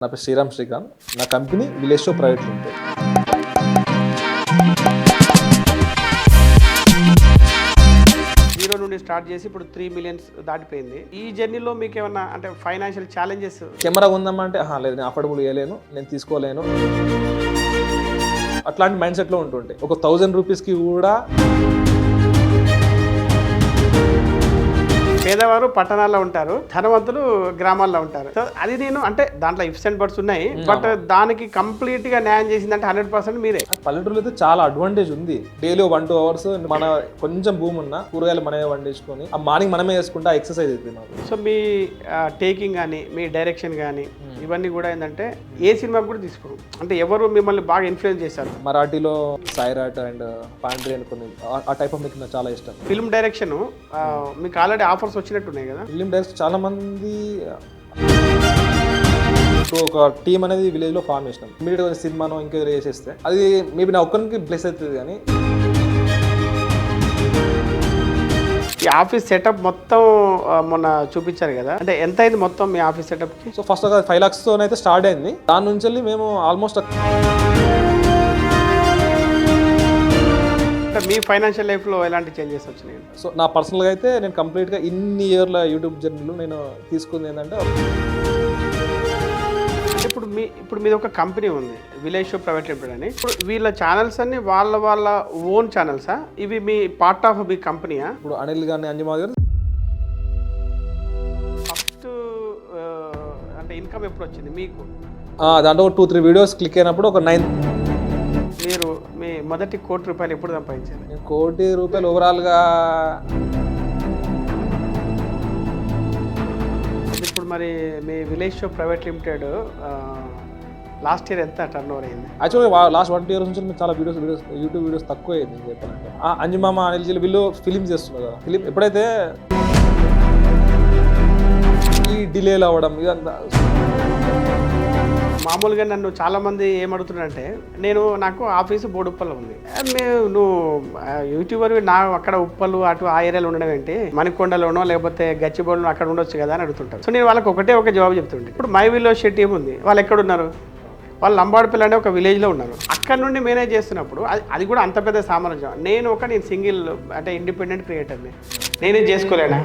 నా పేరు శ్రీరామ్ శ్రీకాంత్. నా company village show private limited. Zero నుండి స్టార్ట్ చేసి ఇప్పుడు 3 మిలియన్స్ దాటిపోయింది. ఈ జర్నీలో మీకు ఏమన్నా అంటే ఫైనాన్షియల్ ఛాలెంజెస్? కెమెరా ఉందమ్మా అంటే లేదు, నేను అఫోర్డబుల్ చేయలేను, నేను తీసుకోలేను, అట్లాంటి మైండ్ సెట్లో ఉంటుంటే ఒక 1000 రూపీస్కి కూడా. పేదవారు పట్టణాల్లో ఉంటారు, ధనవంతులు గ్రామాల్లో ఉంటారు. సో అది నేను అంటే దాంట్లో ఇఫ్స్ అండ్ బట్స్ ఉన్నాయి, బట్ దానికి కంప్లీట్ గా న్యాయం చేసిందంటే 100% మీరే. పల్లెటూరులో అయితే చాలా అడ్వాంటేజ్ ఉంది. డైలీ 1-2 అవర్స్ మన కొంచెం భూమి ఉన్న కూరగాయలు మనమే వండించుకొని ఆ మార్నింగ్ మనమే వేసుకుంటే ఎక్సర్సైజ్ అవుతుంది మాకు. సో మీ టేకింగ్ కానీ మీ డైరెక్షన్ కానీ ఇవన్నీ కూడా ఏంటంటే ఏ సినిమాకి కూడా తీసుకోరు, అంటే ఎవరు మిమ్మల్ని బాగా ఇన్ఫ్లుయెన్స్ చేశారు? మరాఠీలో సాయిరాట్ అండ్ పాండ్రీ అని కొన్ని ఆ టైప్ ఆఫ్ మీకు నాకు చాలా ఇష్టం. ఫిల్మ్ డైరెక్షన్ మీకు ఆల్రెడీ ఆఫర్స్ వచ్చినట్టున్నాయి కదా? ఫిలిం డైరెక్టర్ చాలా మంది ఇప్పుడు ఒక టీం అనేది విలేజ్లో ఫామ్ చేసినాం. ఇమీడియట్గా సినిమాను ఇంకా వేసేస్తే అది మేబీ నా ఒక్కరికి ప్లేస్ అవుతుంది. కానీ ఈ ఆఫీస్ సెటప్ మొత్తం మొన్న చూపించారు కదా, అంటే ఎంత అయింది మొత్తం మీ ఆఫీస్ సెటప్కి? సో ఫస్ట్ ఒక 5 lakhsతో అయితే స్టార్ట్ అయింది. దాని నుంచి వెళ్ళి మేము ఆల్మోస్ట్ మీ ఫైనాన్షియల్ లైఫ్లో ఎలాంటి చేంజెస్ వచ్చినాయి? సో నా పర్సనల్గా అయితే నేను కంప్లీట్గా ఇన్ని ఇయర్ల యూట్యూబ్ జర్నీలో నేను తీసుకుంది ఏంటంటే ఇప్పుడు మీది ఒక కంపెనీ ఉంది, విలేజ్ షో ప్రైవేట్ లిమిటెడ్ అని. ఇప్పుడు వీళ్ళ ఛానల్స్ అన్ని వాళ్ళ ఓన్ ఛానల్సా? ఇవి మీ పార్ట్ ఆఫ్ మీ కంపెనీయా? ఇప్పుడు అనిల్ గారిని అంజమా గారు ఫస్ట్ అంటే ఇన్కమ్ ఎప్పుడు వచ్చింది మీకు? దాంట్లో 2-3 వీడియోస్ క్లిక్ అయినప్పుడు ఒక 9. మీరు మీ మొదటి ₹1 కోటి ఎప్పుడు సంపాదించారు? ₹1 కోటి ఓవరాల్గా ఇప్పుడు మరి మీ village show private limited last year ఎంత టర్న్ ఓవర్ అయింది? యాక్చువల్గా లాస్ట్ 1 year నుంచి చాలా యూట్యూబ్ వీడియోస్ తక్కువ అయింది చెప్పాలంటే. అంజమామ అనిల్ జిల్ వీళ్ళు ఫిలిమ్స్ చేస్తున్నారు కదా. ఫిలిం ఎప్పుడైతే ఈ డిలేలు అవ్వడం ఇదంతా, మామూలుగా నన్ను చాలామంది ఏమడుగుతున్నారంటే, నాకు ఆఫీసు బోడుప్పల్లో ఉంది, నువ్వు యూట్యూబర్ నా అక్కడ ఉప్పలు అటు ఆ ఏరియాలో ఉండడం ఏంటి, మణికొండలోనో లేకపోతే గచ్చిబౌలిలో అక్కడ ఉండొచ్చు కదా అని అడుగుతుంటారు. సో నేను వాళ్ళకి ఒక జవాబు చెప్తుంటే, ఇప్పుడు మై విలేజ్ షెట్ ఏముంది, వాళ్ళు ఎక్కడున్నారు? వాళ్ళు లంబాడపల్లి అనే ఒక విలేజ్లో ఉన్నారు. అక్కడ నుండి మేనేజ్ చేస్తున్నప్పుడు అది కూడా అంత పెద్ద సామ్రాజ్యం. నేను సింగిల్ అంటే ఇండిపెండెంట్ క్రియేటర్ని, నేనే చేసుకోలేనా?